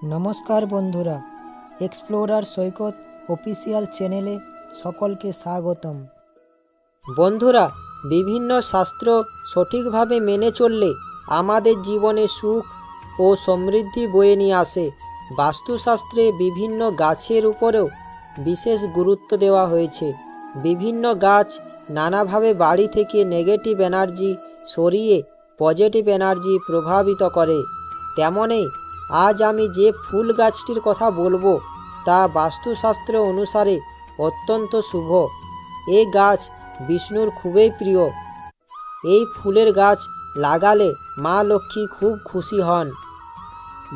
নমস্কার বন্ধুরা, এক্সপ্লোরার সৈকত অফিসিয়াল চ্যানেলে সকলকে স্বাগতম। বন্ধুরা, বিভিন্ন শাস্ত্র সঠিকভাবে মেনে চললে আমাদের জীবনে সুখ ও সমৃদ্ধি বয়ে নিয়ে আসে। বাস্তুশাস্ত্রে বিভিন্ন গাছের উপরেও বিশেষ গুরুত্ব দেওয়া হয়েছে। বিভিন্ন গাছ নানাভাবে বাড়ি থেকে নেগেটিভ এনার্জি সরিয়ে পজিটিভ এনার্জি প্রভাবিত করে। তেমনই আজ আমি যে ফুল গাছটির কথা বলবো তা বাস্তুশাস্ত্র অনুসারে অত্যন্ত শুভ। এই গাছ বিষ্ণুর খুবই প্রিয়। এই ফুলের গাছ লাগালে মা লক্ষ্মী খুব খুশি হন।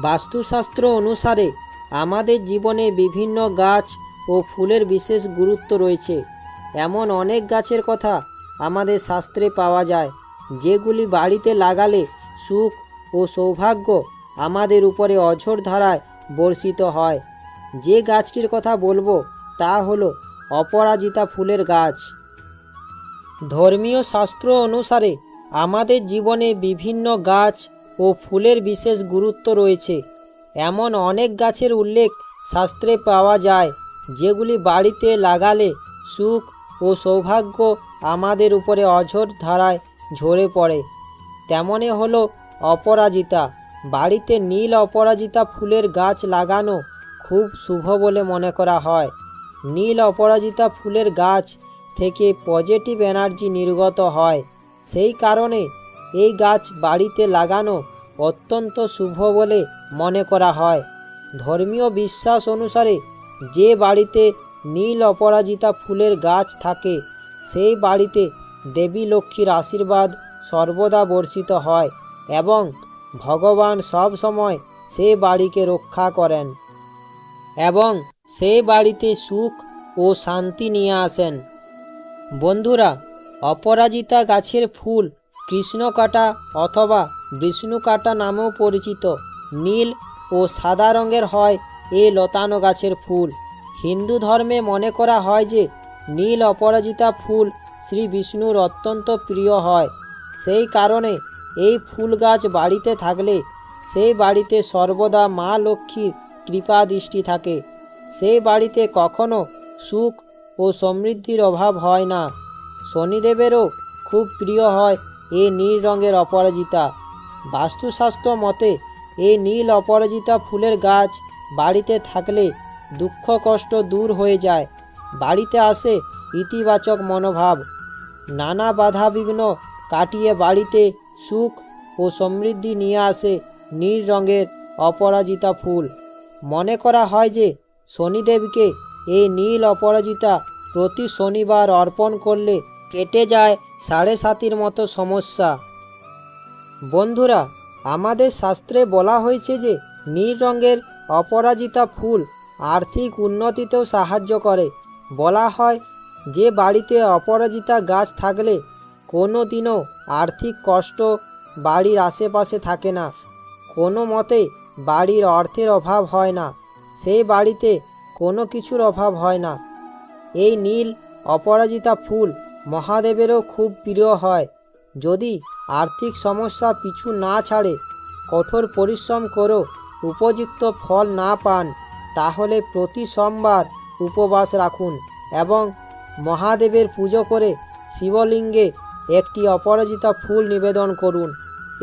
বাস্তুশাস্ত্র অনুসারে আমাদের জীবনে বিভিন্ন গাছ ও ফুলের বিশেষ গুরুত্ব রয়েছে। এমন অনেক গাছের কথা আমাদের শাস্ত্রে পাওয়া যায়, যেগুলি বাড়িতে লাগালে সুখ ও সৌভাগ্য আমাদের উপরে অঝোর ধারায় বর্ষিত হয়। যে গাছটির কথা বলবো তা হলো অপরাজিতা ফুলের গাছ। ধর্মীয় শাস্ত্র অনুসারে আমাদের জীবনে বিভিন্ন গাছ ও ফুলের বিশেষ গুরুত্ব রয়েছে। এমন অনেক গাছের উল্লেখ শাস্ত্রে পাওয়া যায়, যেগুলি বাড়িতে লাগালে সুখ ও সৌভাগ্য আমাদের উপরে অঝোর ধারায় ঝরে পড়ে। তেমনই হলো অপরাজিতা। বাড়িতে নীল অপরাজিতা ফুলের গাছ লাগানো খুব শুভ বলে মনে করা হয়। নীল অপরাজিতা ফুলের গাছ থেকে পজিটিভ এনার্জি নির্গত হয়। সেই কারণে এই গাছ বাড়িতে লাগানো অত্যন্ত শুভ বলে মনে করা হয়। ধর্মীয় বিশ্বাস অনুসারে যে বাড়িতে নীল অপরাজিতা ফুলের গাছ থাকে সেই বাড়িতে দেবী লক্ষ্মীর আশীর্বাদ সর্বদা বর্ষিত হয় এবং ভগবান সব সময় সেই বাড়িকে রক্ষা করেন এবং সেই বাড়িতে সুখ ও শান্তি নিয়ে আসেন। বন্ধুরা, অপরাজিতা গাছের ফুল কৃষ্ণকাঁটা অথবা বিষ্ণুকাঁটা নামেও পরিচিত। নীল ও সাদা রঙের হয় এই লতানো গাছের ফুল। হিন্দু ধর্মে মনে করা হয় যে নীল অপরাজিতা ফুল শ্রী বিষ্ণুর অত্যন্ত প্রিয় হয়। সেই কারণে এই ফুল গাছ বাড়িতে থাকলে সেই বাড়িতে সর্বদা মা লক্ষ্মীর কৃপা দৃষ্টি থাকে। সেই বাড়িতে কখনো সুখ ও সমৃদ্ধির অভাব হয় না। শনিদেবেরও খুব প্রিয় হয় এই নীল রঙের অপরাজিতা। বাস্তুশাস্ত্র মতে এই নীল অপরাজিতা ফুলের গাছ বাড়িতে থাকলে দুঃখ কষ্ট দূর হয়ে যায়। বাড়িতে আসে ইতিবাচক মনোভাব। নানা বাধা বিঘ্ন কাটিয়ে বাড়িতে সুখ ও সমৃদ্ধি নিয়ে আসে নীল রঙের অপরাজিতা ফুল। মনে করা হয় যে শনিদেবকে এই নীল অপরাজিতা প্রতি শনিবার অর্পণ করলে কেটে যায় 7.5 মতো সমস্যা। বন্ধুরা, আমাদের শাস্ত্রে বলা হয়েছে যে নীল রঙের অপরাজিতা ফুল আর্থিক উন্নতিতেও সাহায্য করে। বলা হয় যে বাড়িতে অপরাজিতা গাছ থাকলে কোনো দিনও আর্থিক কষ্ট বাড়ির আশেপাশে থাকে না। কোনো মতে বাড়ির অর্থের অভাব হয় না। সেই বাড়িতে কোনো কিছুর অভাব হয় না। এই নীল অপরাজিতা ফুল মহাদেবেরও খুব প্রিয় হয়। যদি আর্থিক সমস্যা পিছু না ছাড়ে, কঠোর পরিশ্রম করেও উপযুক্ত ফল না পান, তাহলে প্রতি সোমবার উপবাস রাখুন এবং মহাদেবের পুজো করে শিবলিঙ্গে একটি অপরাজিতা ফুল নিবেদন করুন।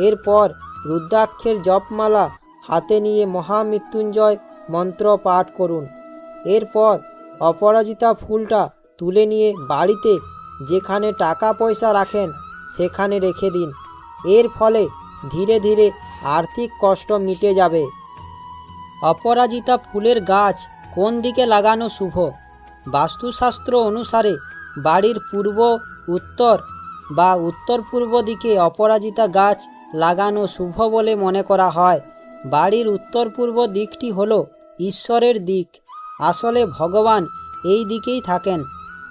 এরপর রুদ্রাক্ষের জপমালা হাতে নিয়ে মহামৃত্যুঞ্জয় মন্ত্র পাঠ করুন। এরপর অপরাজিতা ফুলটা তুলে নিয়ে বাড়িতে যেখানে টাকা পয়সা রাখেন সেখানে রেখে দিন। এর ফলে ধীরে ধীরে আর্থিক কষ্ট মিটে যাবে। অপরাজিতা ফুলের গাছ কোন দিকে লাগানো শুভ? বাস্তুশাস্ত্র অনুসারে বাড়ির পূর্ব, উত্তর বা উত্তর পূর্ব দিকে অপরাজিতা গাছ লাগানো শুভ বলে মনে করা হয়। বাড়ির উত্তর পূর্ব দিকটি হলো ঈশ্বরের দিক। আসলে ভগবান এই দিকেই থাকেন।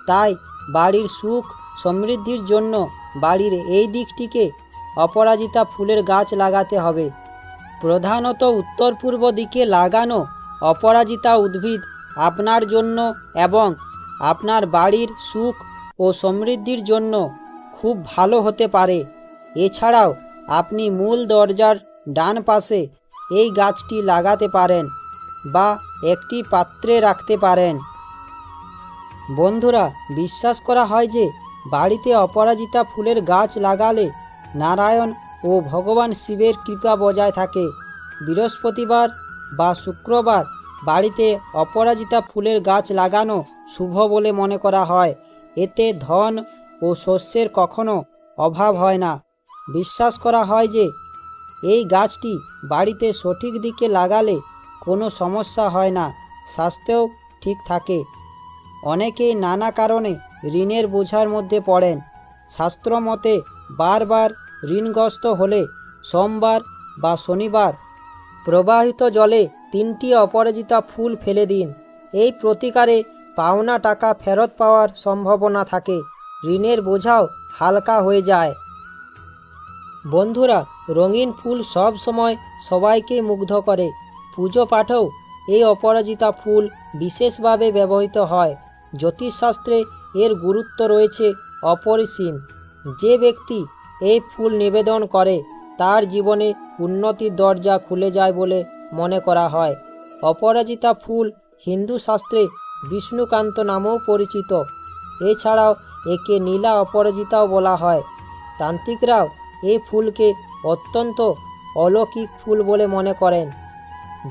তাই বাড়ির সুখ সমৃদ্ধির জন্য বাড়ির এই দিকটিকে অপরাজিতা ফুলের গাছ লাগাতে হবে। প্রধানত উত্তর পূর্ব দিকে লাগানো অপরাজিতা উদ্ভিদ আপনার জন্য এবং আপনার বাড়ির সুখ ও সমৃদ্ধির জন্য খুব ভালো হতে পারে। এছাড়াও আপনি মূল দরজার ডান পাশে এই গাছটি লাগাতে পারেন বা একটি পাত্রে রাখতে পারেন। বন্ধুরা, বিশ্বাস করা হয় যে বাড়িতে অপরাজিতা ফুলের গাছ লাগালে নারায়ণ ও ভগবান শিবের কৃপা বজায় থাকে। বৃহস্পতিবার বা শুক্রবার বাড়িতে অপরাজিতা ফুলের গাছ লাগানো শুভ বলে মনে করা হয়। এতে ধন ও শস্যের কখনো অভাব হয় না। বিশ্বাস করা হয় যে এই গাছটি বাড়িতে সঠিক দিকে লাগালে কোনো সমস্যা হয় না, স্বাস্থ্যও ঠিক থাকে। অনেকেই নানা কারণে ঋণের বোঝার মধ্যে পড়েন। শাস্ত্র মতে বারবার ঋণগ্রস্ত হলে সোমবার বা শনিবার প্রবাহিত জলে 3টি অপরাজিতা ফুল ফেলে দিন। এই প্রতিকারে পাওনা টাকা ফেরত পাওয়ার সম্ভাবনা থাকে, ঋণের বোঝাও হালকা হয়ে যায়। বন্ধুরা, রঙিন ফুল সব সময় সবাইকে মুগ্ধ করে। পুজো পাঠেও এই অপরাজিতা ফুল বিশেষভাবে ব্যবহৃত হয়। জ্যোতিষশাস্ত্রে এর গুরুত্ব রয়েছে অপরিসীম। যে ব্যক্তি এই ফুল নিবেদন করে তার জীবনে উন্নতির দরজা খুলে যায় বলে মনে করা হয়। অপরাজিতা ফুল হিন্দু শাস্ত্রে বিষ্ণুকান্ত নামেও পরিচিত। এছাড়াও একে নীলা অপরাজিতাও বলা হয়। তান্ত্রিকরাও এই ফুলকে অত্যন্ত অলৌকিক ফুল বলে মনে করেন।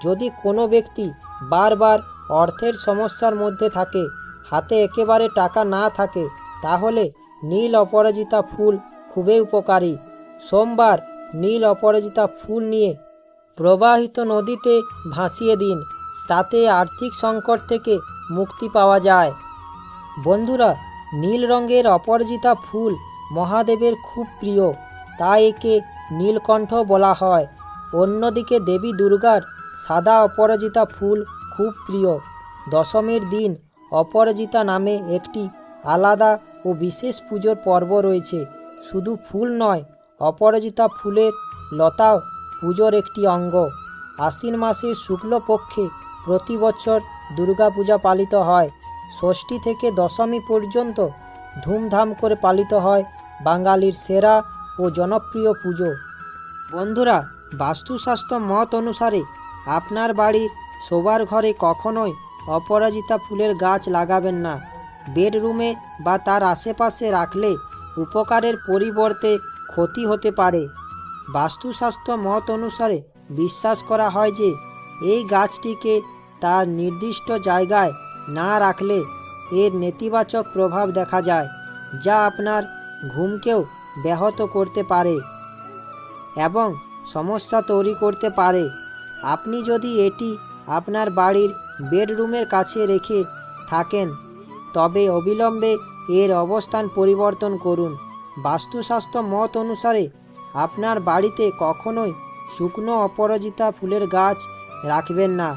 যদি কোনো ব্যক্তি বারবার অর্থের সমস্যার মধ্যে থাকে, হাতে একেবারে টাকা না থাকে, তাহলে নীল অপরাজিতা ফুল খুবই উপকারী। সোমবার নীল অপরাজিতা ফুল নিয়ে প্রবাহিত নদীতে ভাসিয়ে দিন, তাতে আর্থিক সংকট থেকে মুক্তি পাওয়া যায়। বন্ধুরা, নীল রঙের অপরাজিতা ফুল মহাদেবের খুব প্রিয়, তাই একে নীলকণ্ঠ বলা হয়। অন্যদিকে দেবী দুর্গার সাদা অপরাজিতা ফুল খুব প্রিয়। দশমীর দিন অপরাজিতা নামে একটি আলাদা ও বিশেষ পুজোর পর্ব রয়েছে। শুধু ফুল নয়, অপরাজিতা ফুলের লতাও পুজোর একটি অঙ্গ। আশ্বিন মাসের শুক্লপক্ষে প্রতি বছর দুর্গাপূজা পালিত হয়। ষষ্ঠী থেকে দশমী পর্যন্ত ধুমধাম করে পালিত হয় বাঙালির সেরা ও জনপ্রিয় পুজো। বন্ধুরা, বাস্তুশাস্ত্র মত অনুসারে আপনার বাড়ির শোবার ঘরে কখনোই অপরাজিতা ফুলের গাছ লাগাবেন না। বেডরুমে বা তার আশেপাশে রাখলে উপকারের পরিবর্তে ক্ষতি হতে পারে। বাস্তুশাস্ত্র মত অনুসারে বিশ্বাস করা হয় যে এই গাছটিকে তার নির্দিষ্ট জায়গায় না রাখলে এর নেতিবাচক প্রভাব দেখা যায়, যা আপনার ঘুমকেও ব্যাহত করতে পারে এবং সমস্যা তৈরি করতে পারে। আপনি যদি এটি আপনার বাড়ির বেডরুমের কাছে রেখে থাকেন, তবে অবিলম্বে এর অবস্থান পরিবর্তন করুন। বাস্তুশাস্ত্র মত অনুসারে আপনার বাড়িতে কখনোই শুকনো অপরাজিতা ফুলের গাছ রাখবেন না।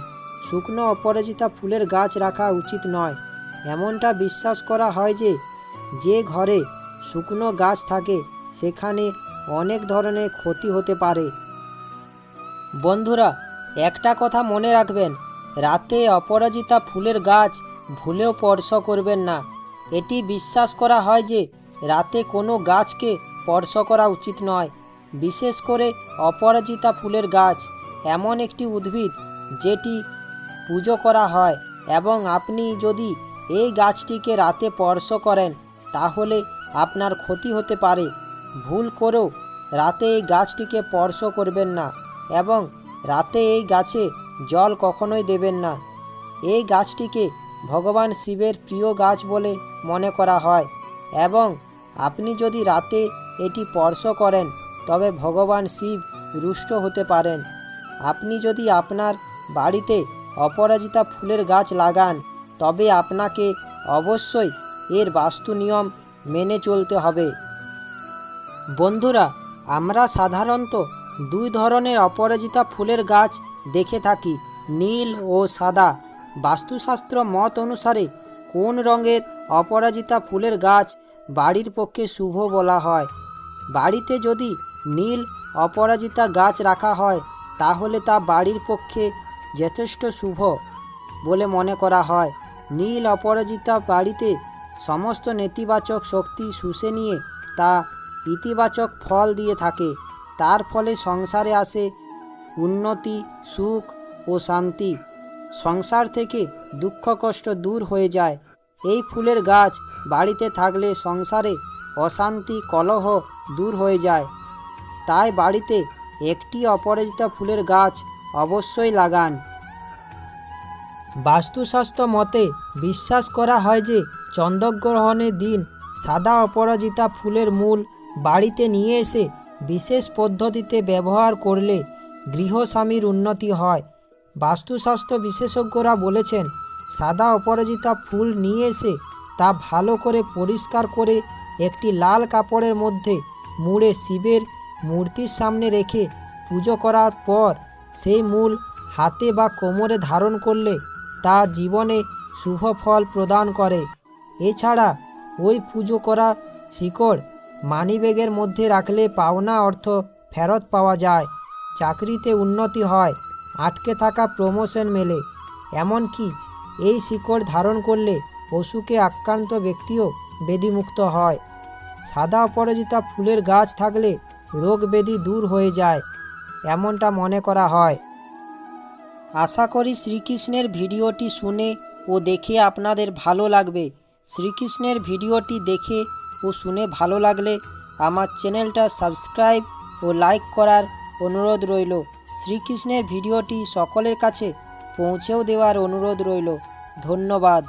শুকনো অপরাজিতা ফুলের গাছ রাখা উচিত নয়। এমনটা বিশ্বাস করা হয় যে যে ঘরে শুকনো গাছ থাকে সেখানে অনেক ধরনের ক্ষতি হতে পারে। বন্ধুরা, একটা কথা মনে রাখবেন, রাতে অপরাজিতা ফুলের গাছ ভুলেও স্পর্শ করবেন না। এটি বিশ্বাস করা হয় যে রাতে কোনো গাছকে স্পর্শ করা উচিত নয়। বিশেষ করে অপরাজিতা ফুলের গাছ এমন একটি উদ্ভিদ যেটি পুজো করা হয়, এবং আপনি যদি এই গাছটিকে রাতে স্পর্শ করেন তাহলে আপনার ক্ষতি হতে পারে। ভুল করেও রাতে এই গাছটিকে স্পর্শ করবেন না এবং রাতে এই গাছে জল কখনোই দেবেন না। এই গাছটিকে ভগবান শিবের প্রিয় গাছ বলে মনে করা হয়, এবং আপনি যদি রাতে এটি স্পর্শ করেন তবে ভগবান শিব রুষ্ট হতে পারেন। আপনি যদি আপনার বাড়িতে অপরাজিতা ফুলের গাছ লাগান তবে আপনাকে অবশ্যই এর বাস্তু নিয়ম মেনে চলতে হবে। বন্ধুরা, আমরা সাধারণত দুই ধরনের অপরাজিতা ফুলের গাছ দেখে থাকি, নীল ও সাদা। বাস্তুশাস্ত্র মত অনুসারে কোন রঙের অপরাজিতা ফুলের গাছ বাড়ির পক্ষে শুভ বলা হয়? বাড়িতে যদি নীল অপরাজিতা গাছ রাখা হয় তাহলে তা বাড়ির পক্ষে যথেষ্ট শুভ বলে মনে করা হয়। নীল অপরাজিতা বাড়িতে সমস্ত নেতিবাচক শক্তি শুষে নিয়ে তা ইতিবাচক ফল দিয়ে থাকে। তার ফলে সংসারে আসে উন্নতি, সুখ ও শান্তি। সংসার থেকে দুঃখ কষ্ট দূর হয়ে যায়। এই ফুলের গাছ বাড়িতে থাকলে সংসারে অশান্তি কলহ দূর হয়ে যায়। তাই বাড়িতে একটি অপরাজিতা ফুলের গাছ অবশ্যই লাগান। বাস্তুশাস্ত্র মতে বিশ্বাস করা হয় যে চন্দ্রগ্রহণের দিন সাদা অপরাজিতা ফুলের মূল বাড়িতে নিয়ে এসে বিশেষ পদ্ধতিতে ব্যবহার করলে গৃহস্বামীর উন্নতি হয়। বাস্তুশাস্ত্র বিশেষজ্ঞরা বলেছেন, সাদা অপরাজিতা ফুল নিয়ে এসে তা ভালো করে পরিষ্কার করে একটি লাল কাপড়ের মধ্যে মুড়ে শিবের মূর্তির সামনে রেখে পুজো করার পর সেই মূল হাতে বা কোমরে ধারণ করলে তা জীবনে শুভ ফল প্রদান করে। এছাড়া ওই পুজো করা শিকড় মানিব্যাগের মধ্যে রাখলে পাওনা অর্থ ফেরত পাওয়া যায়, চাকরিতে উন্নতি হয়, আটকে থাকা প্রমোশন মেলে। এমনকি এই শিকড় ধারণ করলে অসুখে আক্রান্ত ব্যক্তিও ব্যাধিমুক্ত হয়। সাদা অপরাজিতা ফুলের গাছ থাকলে রোগ ব্যাধি দূর হয়ে যায়, এমনটা মনে করা হয়। আশা করি শ্রীকৃষ্ণের ভিডিওটি শুনে ও দেখে আপনাদের ভালো লাগবে। শ্রীকৃষ্ণের ভিডিওটি দেখে ও শুনে ভালো লাগলে আমার চ্যানেলটা সাবস্ক্রাইব ও লাইক করার অনুরোধ রইল। শ্রীকৃষ্ণের ভিডিওটি সকলের কাছে পৌঁছেও দেওয়ার অনুরোধ রইল। ধন্যবাদ।